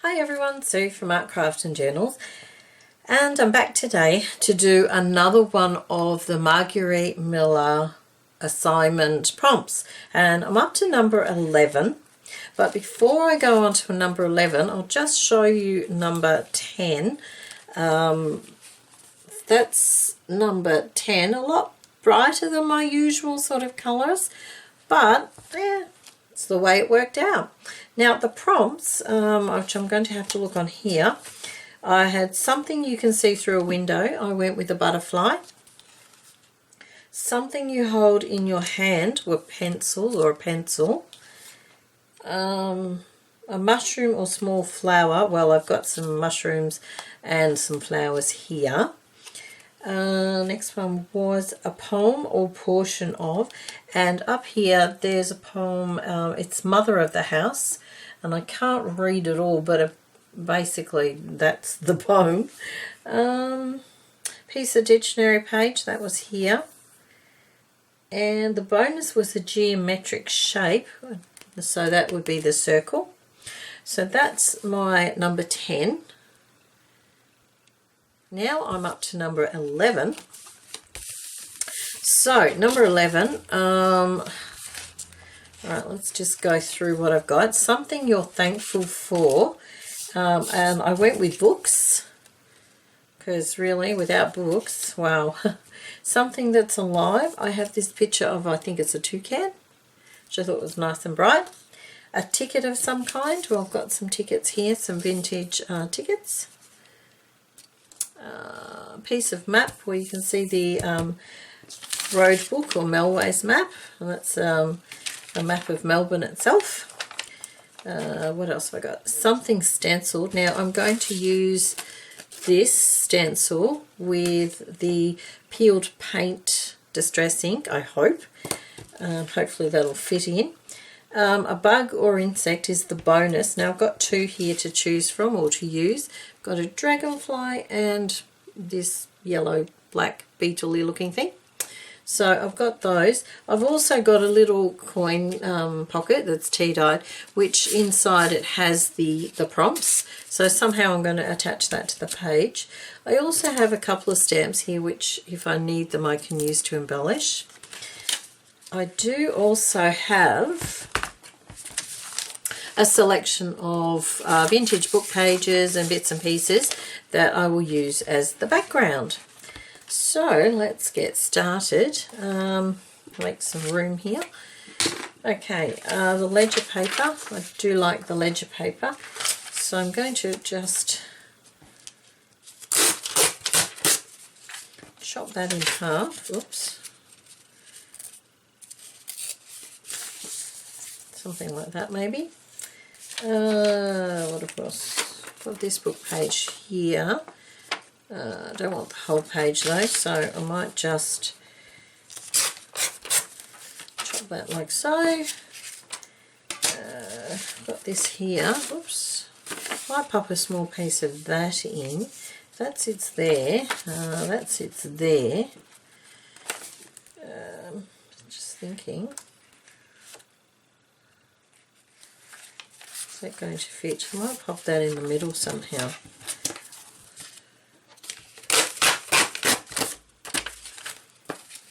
Hi everyone, Sue from Art Craft and Journals, and I'm back today to do another one of the Margaret Miller assignment prompts, and I'm up to number 11. But before I go on to number 11, I'll just show you number 10. That's number 10, a lot brighter than my usual sort of colours, but yeah, it's the way it worked out. Now the prompts, which I'm going to have to look on here, I had something you can see through a window. I went with a butterfly. Something you hold in your hand were pencils or a pencil. A mushroom or small flower. Well, I've got some mushrooms and some flowers here. Next one was a poem or portion of, and up here there's a poem, it's Mother of the House, and I can't read it all, but basically that's the poem. Piece of dictionary page, that was here, and the bonus was a geometric shape, so that would be the circle. So that's my number 10. Now I'm up to number 11. So number 11, all right, let's just go through what I've got. Something you're thankful for, and I went with books, because really without books, wow. Something that's alive, I have this picture of, I think it's a toucan, which I thought was nice and bright. A ticket of some kind, well, I've got some tickets here, some vintage tickets. A piece of map where you can see the road book or Melways map, and that's a map of Melbourne itself. What else have I got? Something stenciled. Now I'm going to use this stencil with the peeled paint distress ink, I hope. Hopefully that'll fit in. A bug or insect is the bonus. Now I've got two here to choose from or to use. I've got a dragonfly and this yellow black beetle-y looking thing. So I've got those. I've also got a little coin pocket that's tea-dyed, which inside it has the prompts. So somehow I'm going to attach that to the page. I also have a couple of stamps here which, if I need them, I can use to embellish. I do also have a selection of vintage book pages and bits and pieces that I will use as the background. So let's get started. Make some room here. Okay, the ledger paper. I do like the ledger paper, so I'm going to just chop that in half. Oops. Something like that maybe. What of course, got this book page here. I don't want the whole page though, so I might just chop that like so. Got this here. Oops. Might pop a small piece of that in. That sits there. That sits there. Just thinking. Is that going to fit? I might pop that in the middle somehow.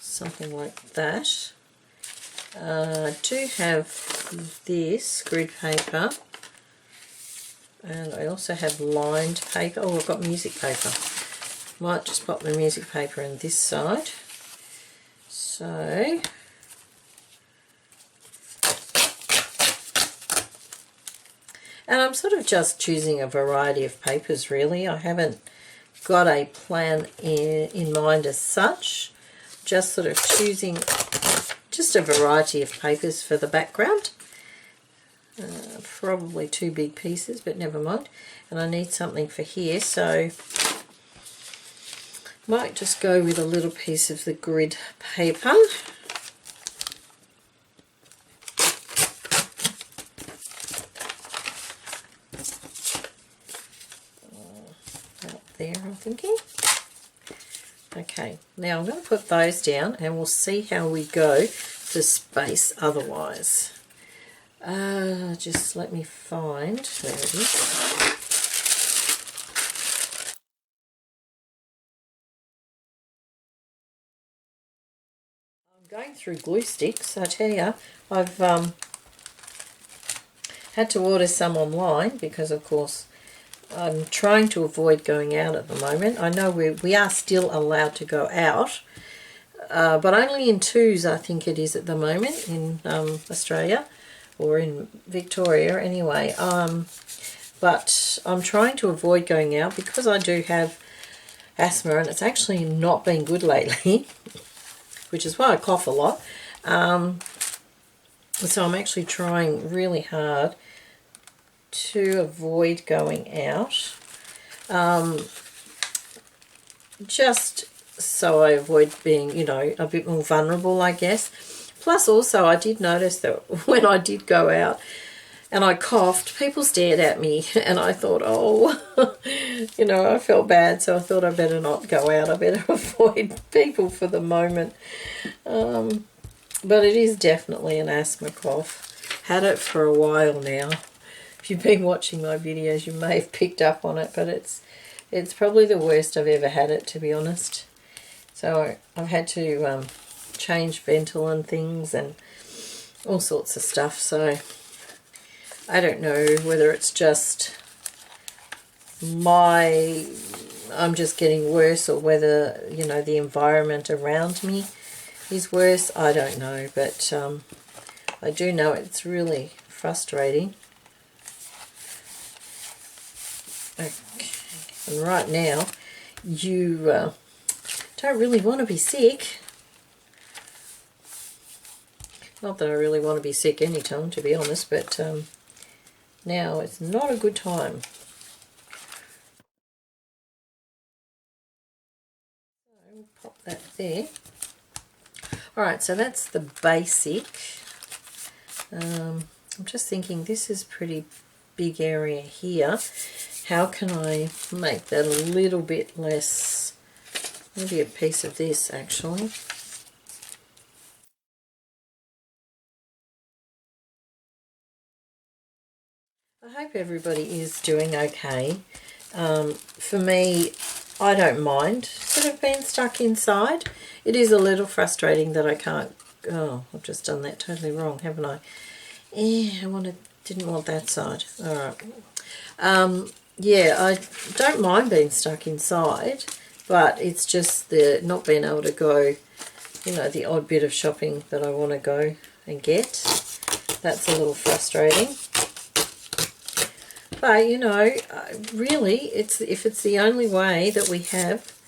Something like that. I do have this grid paper, and I also have lined paper. Oh, I've got music paper. Might just pop the music paper in this side. So and I'm sort of just choosing a variety of papers really. I haven't got a plan in mind as such. Just sort of choosing just a variety of papers for the background. Probably two big pieces, but never mind. And I need something for here, so might just go with a little piece of the grid paper. Out there, I'm thinking. Okay, now I'm going to put those down and we'll see how we go for space otherwise. Just let me find, there it is. through glue sticks. I tell you, I've had to order some online because, of course, I'm trying to avoid going out at the moment. I know we are still allowed to go out, but only in twos, I think it is at the moment in Australia, or in Victoria anyway. But I'm trying to avoid going out because I do have asthma, and it's actually not been good lately, which is why I cough a lot. So I'm actually trying really hard to avoid going out, just so I avoid being, you know, a bit more vulnerable, I guess. Plus also I did notice that when I did go out and I coughed, people stared at me, and I thought, oh, you know, I felt bad, so I thought I better not go out. I better avoid people for the moment. But it is definitely an asthma cough. Had it for a while now. If you've been watching my videos, you may have picked up on it, but it's probably the worst I've ever had it, to be honest. So I've had to change Ventolin things and all sorts of stuff. So I don't know whether it's just I'm just getting worse, or whether, you know, the environment around me is worse. I don't know, but I do know it's really frustrating. Okay. And right now, you don't really want to be sick. Not that I really want to be sick anytime, to be honest, but now it's not a good time. So we'll pop that there. Alright, so that's the basic. I'm just thinking, this is pretty big area here. How can I make that a little bit less? Maybe a piece of this, actually. I hope everybody is doing okay. For me, I don't mind sort of being stuck inside. It is a little frustrating that I can't... Oh, I've just done that totally wrong, haven't I? Yeah, didn't want that side. Alright. Yeah, I don't mind being stuck inside, but it's just the not being able to go, you know, the odd bit of shopping that I want to go and get. That's a little frustrating. But, you know, really, if it's the only way that we have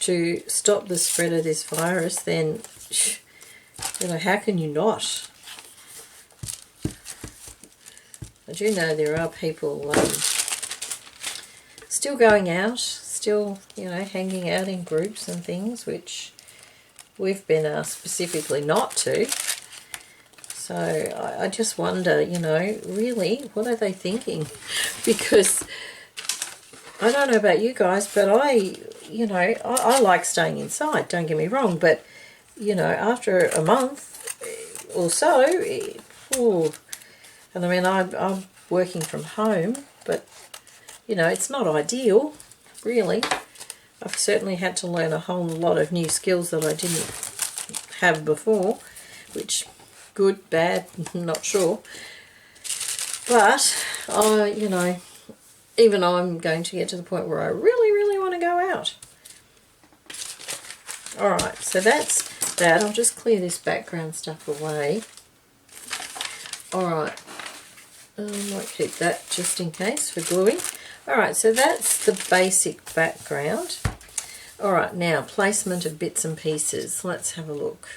to stop the spread of this virus, then, you know, how can you not? I do know there are people still going out, still, you know, hanging out in groups and things, which we've been asked specifically not to. So I just wonder, you know, really, what are they thinking? Because I don't know about you guys, but you know, I like staying inside, don't get me wrong, but, you know, after a month or so, and I mean, I'm working from home, but, you know, it's not ideal, really. I've certainly had to learn a whole lot of new skills that I didn't have before, which, good, bad, not sure. But, you know, even I'm going to get to the point where I really, really want to go out. Alright, so that's that. I'll just clear this background stuff away. Alright, I might keep that just in case for gluing. Alright, so that's the basic background. Alright, now placement of bits and pieces. Let's have a look.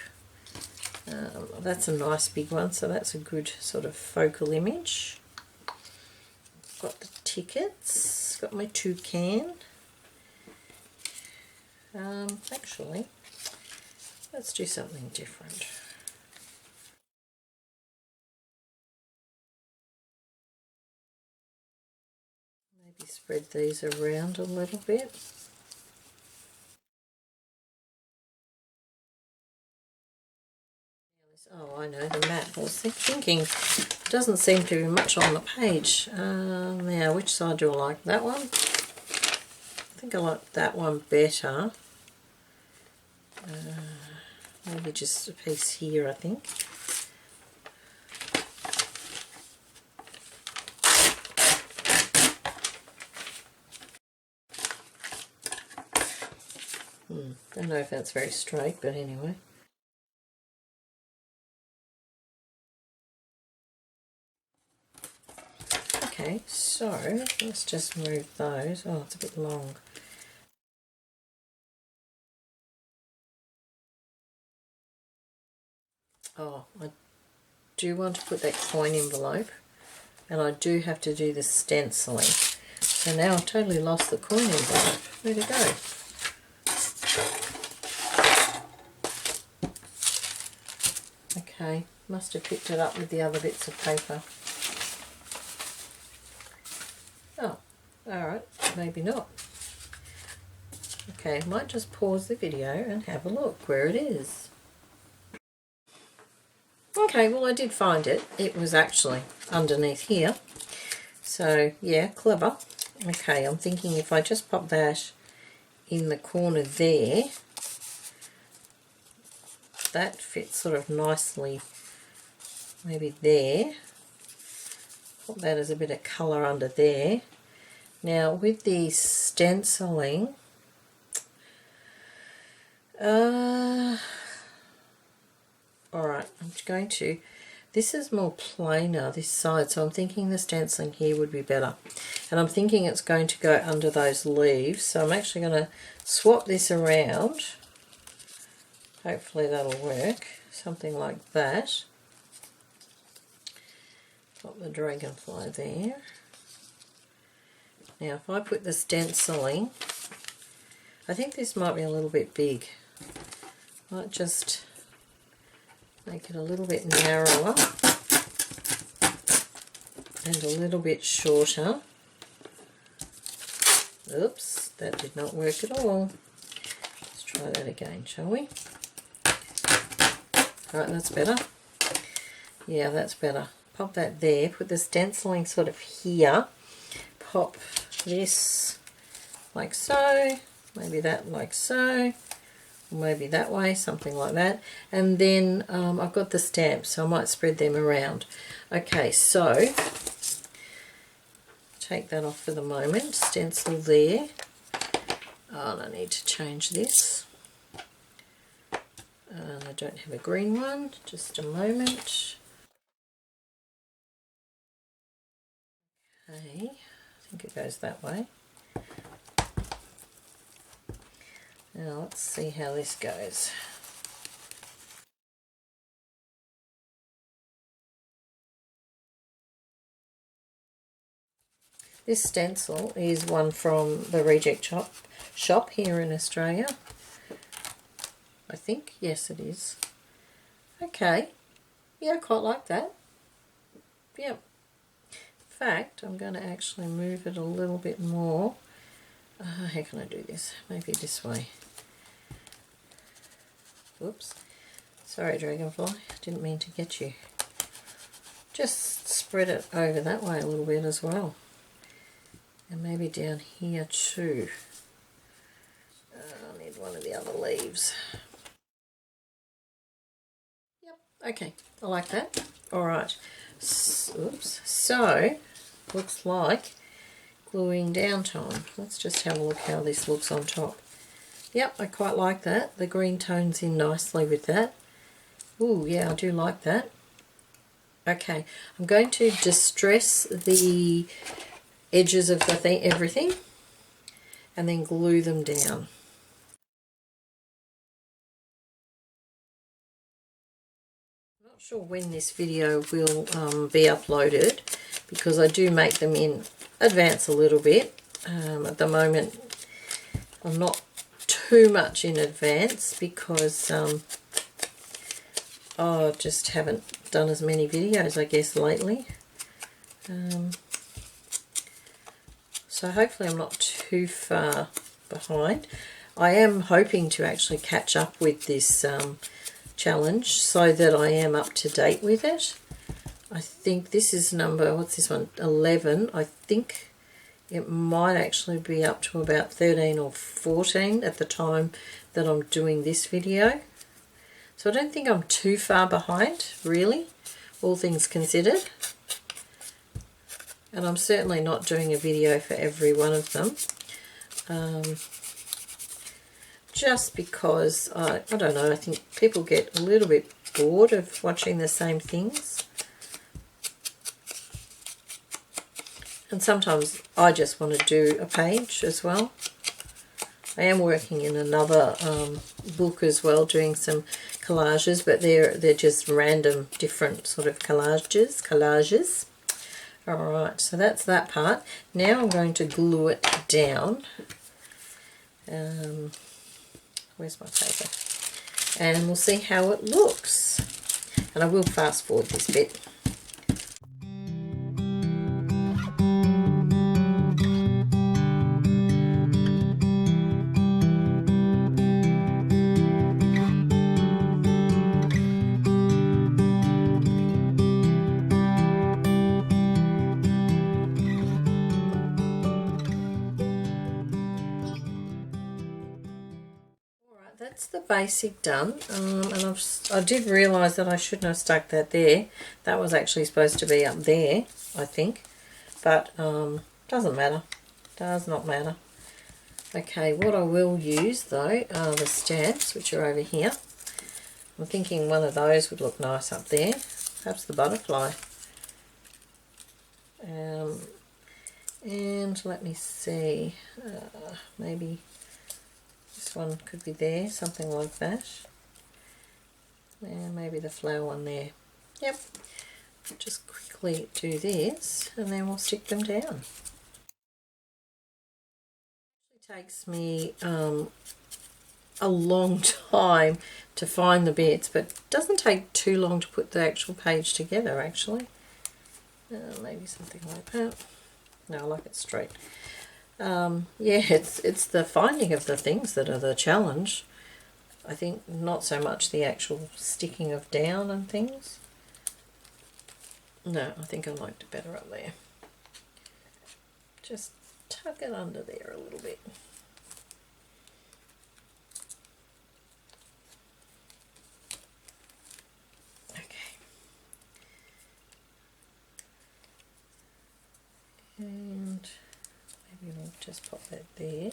That's a nice big one, so that's a good sort of focal image. Got the tickets, got my toucan. Actually, let's do something different. Maybe spread these around a little bit. Oh, I know, the mat. I was thinking, it doesn't seem to be much on the page. Now, which side do I like? That one? I think I like that one better. maybe just a piece here, I think. Don't know if that's very straight, but anyway. Okay, so let's just move those. Oh, it's a bit long. Oh, I do want to put that coin envelope, and I do have to do the stenciling. So now I've totally lost the coin envelope. Where'd it go? Okay, must have picked it up with the other bits of paper. Oh, alright, maybe not. Okay, might just pause the video and have a look where it is. Okay, well I did find it. It was actually underneath here. So yeah, clever. Okay, I'm thinking if I just pop that in the corner there, that fits sort of nicely, maybe there. Put that as a bit of colour under there. Now with the stenciling, alright, I'm going to, this is more plainer, this side, so I'm thinking the stenciling here would be better. And I'm thinking it's going to go under those leaves, so I'm actually going to swap this around. Hopefully that'll work, something like that. Pop the dragonfly there. Now if I put the stenciling, I think this might be a little bit big. Might just make it a little bit narrower and a little bit shorter. Oops, that did not work at all. Let's try that again, shall we? Right, that's better. Yeah, that's better. Pop that there, put the stenciling sort of here, pop this like so, maybe that like so, or maybe that way, something like that. And then I've got the stamps, so I might spread them around. Okay, so take that off for the moment, stencil there. Oh, and I need to change this. I don't have a green one, just a moment. Okay, I think it goes that way. Now let's see how this goes. This stencil is one from the Reject shop here in Australia. I think, yes it is. Okay, yeah, I quite like that. Yep. In fact, I'm going to actually move it a little bit more. How can I do this? Maybe this way. Whoops. Sorry, dragonfly. Didn't mean to get you. Just spread it over that way a little bit as well. And maybe down here too. I need one of the other leaves. Yep, okay. I like that. Alright. Oops. So, looks like gluing down time. Let's just have a look how this looks on top. Yep, I quite like that. The green tones in nicely with that. Ooh, yeah, I do like that. Okay, I'm going to distress the edges of the everything and then glue them down. I'm not sure when this video will be uploaded because I do make them in advance a little bit. At the moment I'm not too much in advance because I just haven't done as many videos, I guess, lately. So hopefully I'm not too far behind. I am hoping to actually catch up with this challenge so that I am up to date with it. I think this is number, what's this one, 11. I think it might actually be up to about 13 or 14 at the time that I'm doing this video. So I don't think I'm too far behind, really, all things considered. And I'm certainly not doing a video for every one of them. Just because, I don't know, I think people get a little bit bored of watching the same things. And sometimes I just want to do a page as well. I am working in another book as well, doing some collages, but they're just random different sort of collages. Alright, so that's that part. Now I'm going to glue it down. Where's my paper? And we'll see how it looks. And I will fast forward this bit. That's the basic done, and I did realise that I shouldn't have stuck that there. That was actually supposed to be up there, I think, but doesn't matter, does not matter. Okay, what I will use though are the stamps, which are over here. I'm thinking one of those would look nice up there, perhaps the butterfly. And let me see, maybe this one could be there, something like that. And maybe the flower one there. Yep. Just quickly do this and then we'll stick them down. It takes me a long time to find the bits, but it doesn't take too long to put the actual page together actually. Maybe something like that. No, I like it straight. Yeah, it's the finding of the things that are the challenge. I think not so much the actual sticking of down and things. No, I think I liked it better up there. Just tuck it under there a little bit. Okay. And maybe we'll just pop that there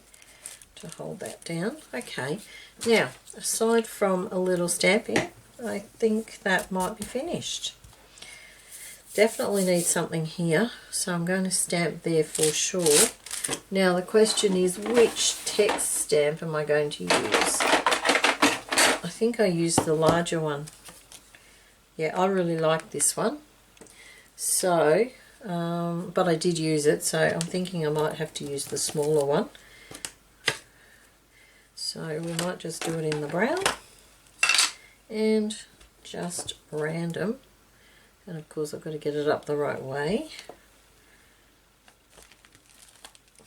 to hold that down. Okay, now aside from a little stamping, I think that might be finished. Definitely need something here, so I'm going to stamp there for sure. Now the question is, which text stamp am I going to use? I think I used the larger one. Yeah, I really like this one. So, but I did use it, so I'm thinking I might have to use the smaller one. So we might just do it in the brown and just random. And of course I've got to get it up the right way.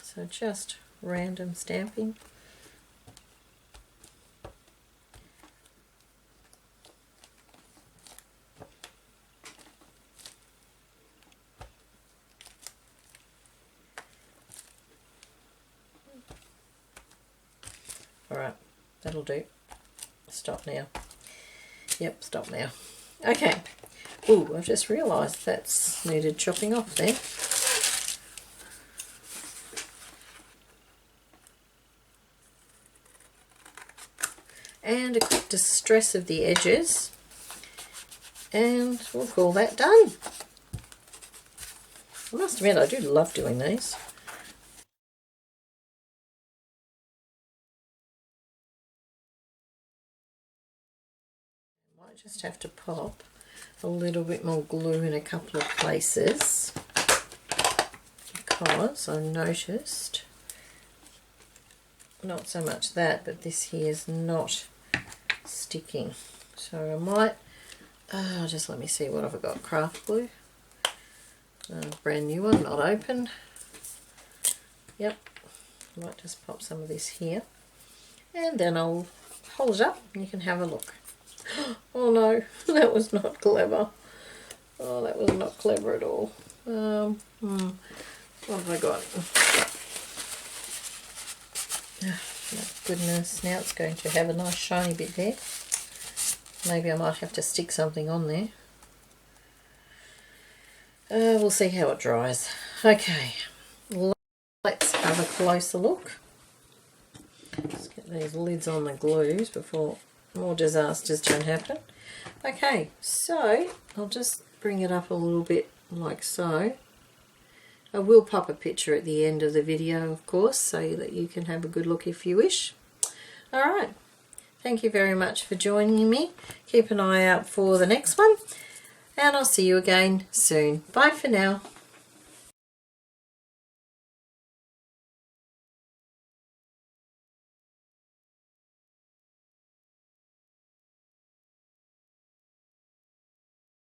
So just random stamping. Alright, that'll do. Stop now. Yep, stop now. Okay. Ooh, I've just realised that's needed chopping off there. And a quick distress of the edges. And we'll call that done. I must admit, I do love doing these. Might just have to pop a little bit more glue in a couple of places because I noticed not so much that, but this here is not sticking. So I might just let me see what I've got. Craft glue, brand new one, not open. Yep, might just pop some of this here and then I'll hold it up and you can have a look. Oh no, that was not clever. Oh, that was not clever at all. What have I got? Oh, goodness, now it's going to have a nice shiny bit there. Maybe I might have to stick something on there. We'll see how it dries. Okay, let's have a closer look. Let's get these lids on the glues before more disasters don't happen. Okay, so I'll just bring it up a little bit like so. I will pop a picture at the end of the video, of course, so that you can have a good look if you wish. Alright, thank you very much for joining me. Keep an eye out for the next one, and I'll see you again soon. Bye for now.